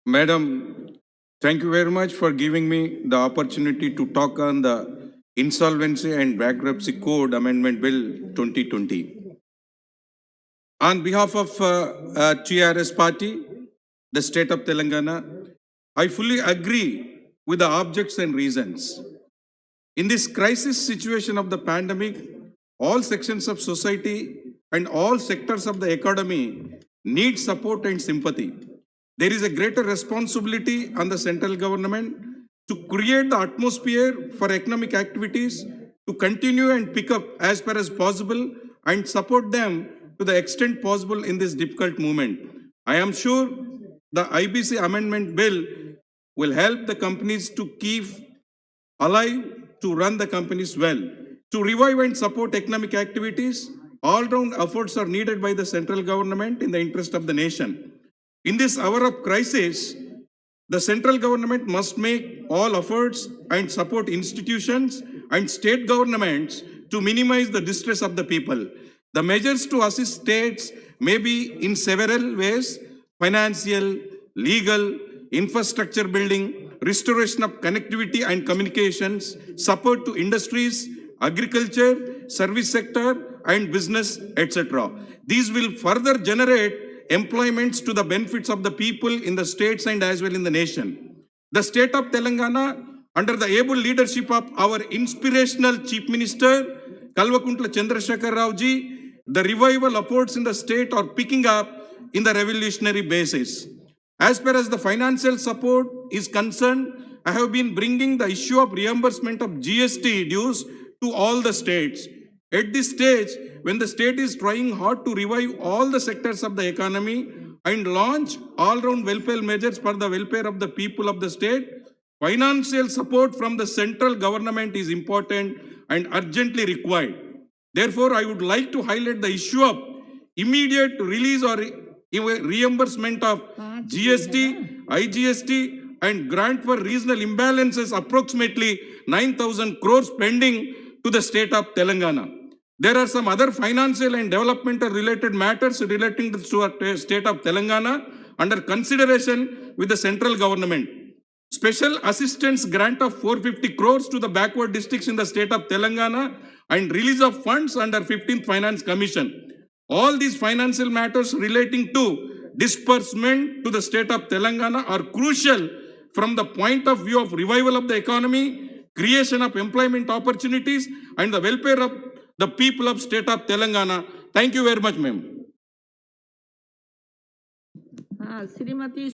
Madam, thank you very much for giving me the opportunity to talk on the Insolvency and Bankruptcy Code Amendment Bill 2020. On behalf of TRS party, the state of Telangana, I fully agree with the objects and reasons. In this crisis situation of the pandemic, all sections of society and all sectors of the economy need support and sympathy. There is a greater responsibility on the central government to create the atmosphere for economic activities to continue and pick up as far as possible and support them to the extent possible in this difficult moment. I am sure the IBC amendment bill will help the companies to keep alive, to run the companies well. To revive and support economic activities, all-round efforts are needed by the central government in the interest of the nation. In this hour of crisis, the central government must make all efforts and support institutions and state governments to minimize the distress of the people. The measures to assist states may be in several ways: financial, legal, infrastructure building, restoration of connectivity and communications, support to industries, agriculture, service sector, and business, etc. These will further generate employments to the benefits of the people in the states and as well in the nation. The state of Telangana, under the able leadership of our inspirational Chief Minister, Kalvakuntla Chandrasekhar Rao ji, the revival efforts in the state are picking up in the revolutionary basis. As far as the financial support is concerned, I have been bringing the issue of reimbursement of GST dues to all the states. At this stage, when the state is trying hard to revive all the sectors of the economy and launch all-round welfare measures for the welfare of the people of the state, financial support from the central government is important and urgently required. Therefore, I would like to highlight the issue of immediate release or reimbursement of GST, IGST, and grant for regional imbalances, approximately 9,000 crores pending to the state of Telangana. There are some other financial and developmental related matters relating to the state of Telangana under consideration with the central government. Special assistance grant of 450 crores to the backward districts in the state of Telangana and release of funds under 15th Finance Commission. All these financial matters relating to disbursement to the state of Telangana are crucial from the point of view of revival of the economy, creation of employment opportunities, and the welfare of the people of state of Telangana. Thank you very much, ma'am. Srimati